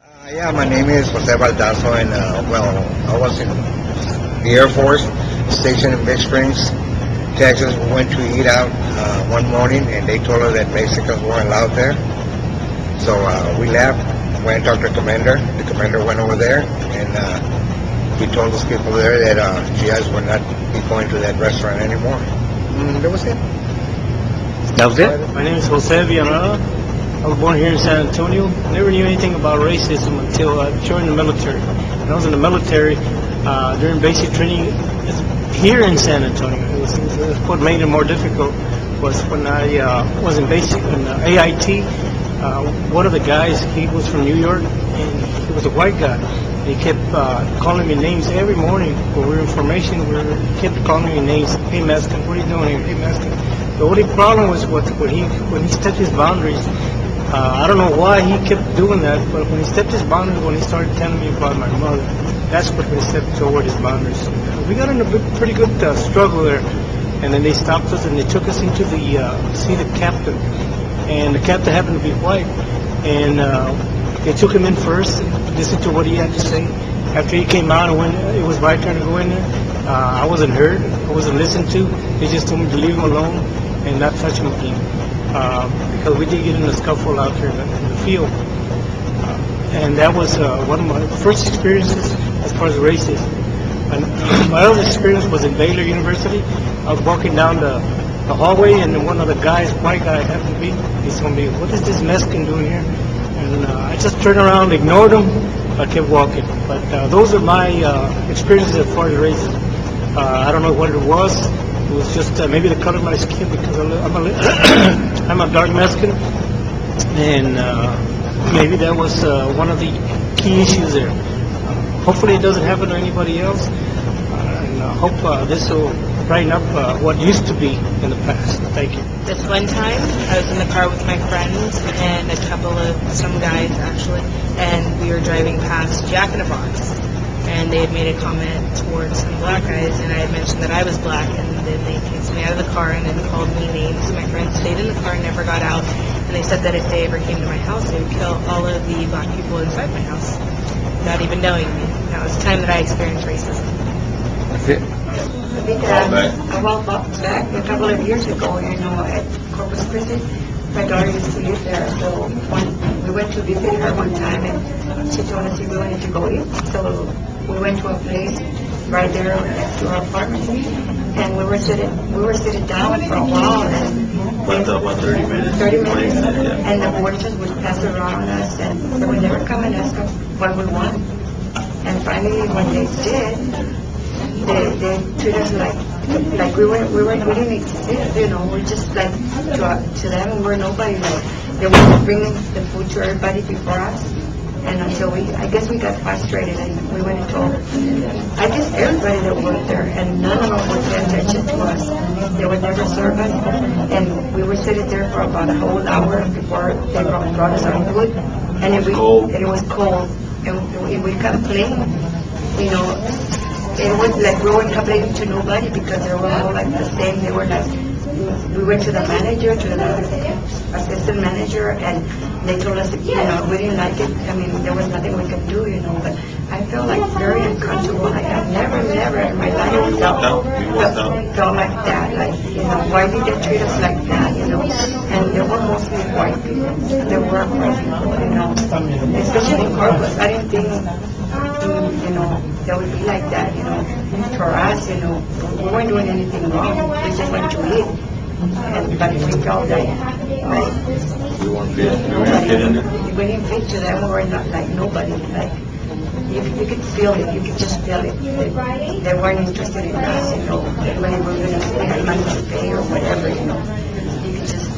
Yeah, my name is Jose Baldazo, and I was in the Air Force, stationed in Big Springs, Texas. We went to eat out one morning, and they told us that Mexicans weren't allowed there. So we left, went and talked to the commander. The commander went over there, and he told those people there that GIs would not be going to that restaurant anymore. That was it. That was it? My name is Jose Villarada. I was born here in San Antonio. I never knew anything about racism until I joined the military. When I was in the military, during basic training here in San Antonio, what made it more difficult was when I was in AIT. One of the guys, he was from New York, and he was a white guy. He kept calling me names every morning when we were in formation. He kept calling me names. Hey, Mexican, what are you doing here? Hey, Mexican. The only problem was when he stepped his boundaries. I don't know why he kept doing that, but when he stepped his boundaries, when he started telling me about my mother, that's when he stepped toward his boundaries. We got in a pretty good struggle there, and then they stopped us and they took us into see the captain, and the captain happened to be white, and they took him in first and listened to what he had to say. After he came out and when it was my turn to go in there, I wasn't heard, I wasn't listened to. They just told me to leave him alone and not touch him again. Because we did get in a scuffle out here in the field. And that was one of my first experiences as far as racism. And my other experience was in Baylor University. I was walking down the hallway, and one of the guys, white guy happened to be, he told me, what is this Mexican doing here? And I just turned around, ignored him, I kept walking. But those are my experiences as far as racism. I don't know what it was. It was just maybe the color of my skin, because I'm a dark Mexican, and maybe that was one of the key issues there. Hopefully it doesn't happen to anybody else, and I hope this will brighten up what used to be in the past. Thank you. This one time, I was in the car with my friends and some guys actually, and we were driving past Jack in the Box. And they had made a comment towards some black guys, and I had mentioned that I was black, and then they chased me out of the car and then called me names. My friends stayed in the car and never got out, and they said that if they ever came to my house, they would kill all of the black people inside my house, without even knowing me. That was the time that I experienced racism. That's it? I think a while back, a couple of years ago, at Corpus Christi, my daughter used to live there, so we went to visit her one time, and she told us if we wanted to go eat. So we went to a place right there next to our apartment, and we were sitting down for a while, and about 30 minutes. 30 minutes, and the waitresses would pass around us, and they would never come and ask us what we want. And finally, when they did, they treat us like we didn't exist, we're just like to them we were nobody. Like they were bringing the food to everybody before us, and until I guess we got frustrated, and we went and told, I guess everybody that worked there, and none of them would pay attention to us. They would never serve us, and we were sitting there for about a whole hour before they brought us our food, and it was cold, and we complained, It was like we weren't complaining to nobody because they were all like the same. They were like, we went to the manager, to the assistant manager, and they told us, we didn't like it. I mean, there was nothing we could do, but I felt like very uncomfortable. Like I've never in my life felt like that. Like, why did they treat us like that, And they were mostly white people. They were white people, especially in Corpus. I didn't think, that would be like that, for us, we weren't doing anything wrong, we just went to eat, but we felt that, We weren't fit in it. we didn't fit to them, we were not like nobody, like, you could feel it, you could just feel it, they weren't interested in us, when they were going to stay at money to pay or whatever, you could just